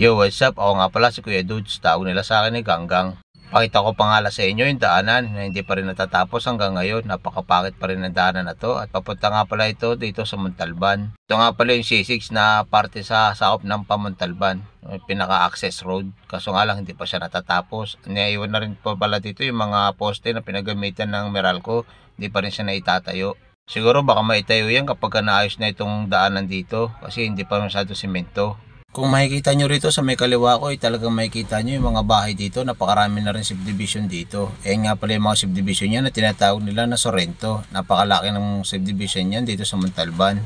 Yo, what's up? Ako nga pala si Kuya Dudes. Tawag nila sa akin ni Ganggang. Pakita ko pangala sa inyo yung daanan na hindi pa rin natatapos hanggang ngayon. Napakapakit pa rin ang daanan na to. At papunta nga pala ito dito sa Montalban. Ito nga pala yung C6 na parte sa sakop ng Pamontalban. Pinaka-access road. Kaso nga lang hindi pa siya natatapos. Naiwan na rin pa pala dito yung mga poste na pinagamitan ng Meralco. Hindi pa rin siya naitatayo. Siguro baka maitayo yan kapag naayos na itong daanan dito. Kasi hindi pa masyado simento. Kung makikita nyo rito sa may kaliwa ko, talagang makikita nyo yung mga bahay dito. Napakarami na rin subdivision dito. Nga pala yung mga subdivision yan na tinatawag nila na Sorrento. Napakalaki ng subdivision yan dito sa Montalban.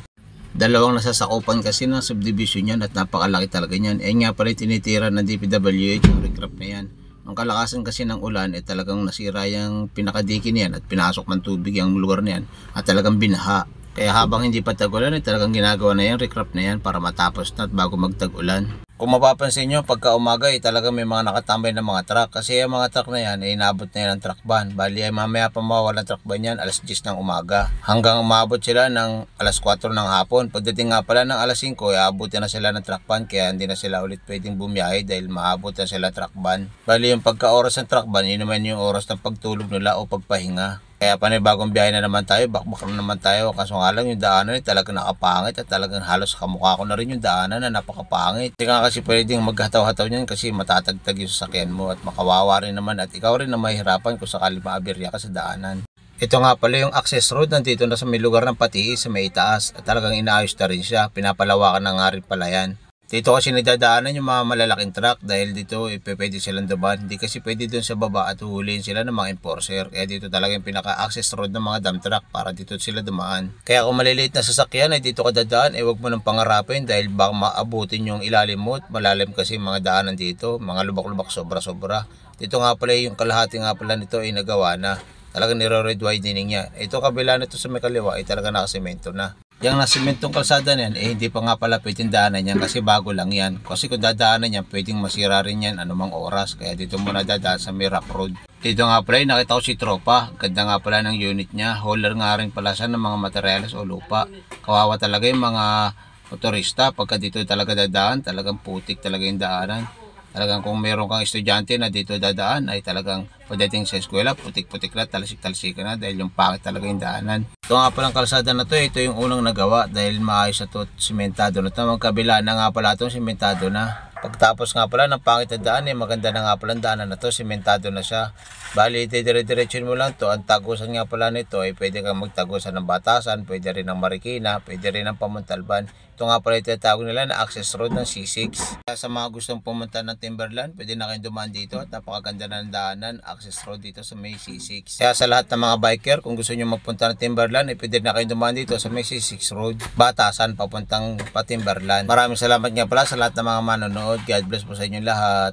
Dalawang nasasakupan kasi ng subdivision yan at napakalaki talaga yan. Nga pala yung tinitira ng DPWH yung recrap na yan. Ang kalakasan kasi ng ulan talagang nasira yung pinakadikin yan at pinasok ng tubig yung lugar na yan at talagang binaha. Kaya habang hindi pa tag-ulan talagang ginagawa na yan, recrap na yan para matapos na at bago magtag-ulan. Kung mapapansin nyo, pagka umaga talagang may mga nakatambay na mga truck. Kasi yung mga truck na yan inabot na yan ng truck ban. Bali ay mamaya pa mawawala ng truck ban yan alas 10 ng umaga. Hanggang umabot sila ng alas 4 ng hapon. Pagdating nga pala ng alas 5, aabutin na sila ng truck ban. Kaya hindi na sila ulit pwedeng bumiyahe dahil maabot na sila truck ban. Bali yung pagka-oras ng truck ban, yun naman yung oras ng pagtulog nila o pagpahinga. Kaya panibagong biyahe na naman tayo, bakbak na naman tayo. Kaso nga lang yung daanan talagang nakapangit at talagang halos kamukha ko na rin yung daanan na napakapangit. Hindi ka kasi pwedeng maghataw-hataw niyan kasi matatagtag yung sasakyan mo at makawawa rin naman at ikaw rin na mahihirapan kung sakali maaberya ka sa daanan. Ito nga pala yung access road, nandito na sa may lugar ng Patiis sa may itaas at talagang inaayos na rin siya, pinapalawakan na nga rin pala yan. Dito kasi nagdadaanan yung mga malalaking truck dahil dito pwede silang dumaan. Hindi kasi pwede doon sa baba at huhulihin sila ng mga enforcer. Kaya dito talaga yung pinaka-access road ng mga dump truck para dito sila dumaan. Kaya kung maliliit na sasakyan ay dito ka dadaan, huwag mo nang pangarapin dahil baka maabutin yung ilalim mo. Malalim kasi mga daanan dito, mga lubak-lubak sobra-sobra. Dito nga pala yung kalahati nga pala nito ay nagawa na. Talagang niro-road widening niya. Ito kabila nito sa may kaliwa ay talaga nakasemento na. Yung nasimentong kalsada niyan hindi pa nga pala pwedeng daanan yan kasi bago lang yan. Kasi kung dadaanan yan pwedeng masira rin yan anumang oras. Kaya dito muna dadaan sa may rock road. Dito nga pala nakita ko si Tropa. Ganda nga pala ng unit niya. Hauler nga rin pala siya ng mga materyales o lupa. Kawawa talaga yung mga motorista. Pagka dito talaga dadaan talagang putik talaga yung daanan. Talagang kung meron kang estudyante na dito dadaan ay talagang pagdating sa eskwela, putik-putik na, talsik-talsik na dahil yung pangit talaga yung daanan. Ito nga palang kalsada na to, ito yung unang nagawa dahil maayos na to, simentado na ito. Magkabila na nga pala itong simentado na. Pagtapos nga pala ng pangit na daan, maganda na nga pala ang daanan na to, simentado na siya. Bali, dire-diretso mo lang to. Ang tagusan nga pala nito ay pwede kang magtagusan ng Batasan, pwede rin ng Marikina, pwede rin ng Pamontalban. Ito nga pala itatawag nila na access road ng C6. Kaya sa mga gustong pumunta ng Timberland, pwede na kayong dumaan dito at napakaganda ng daanan, access road dito sa may C6. Kaya sa lahat ng mga biker, kung gusto nyo magpunta ng Timberland, pwede na kayong dumaan dito sa may C6 road, Batasan, papuntang pa Timberland. Maraming salamat nga pala sa lahat ng mga manonood. God bless po sa inyong lahat.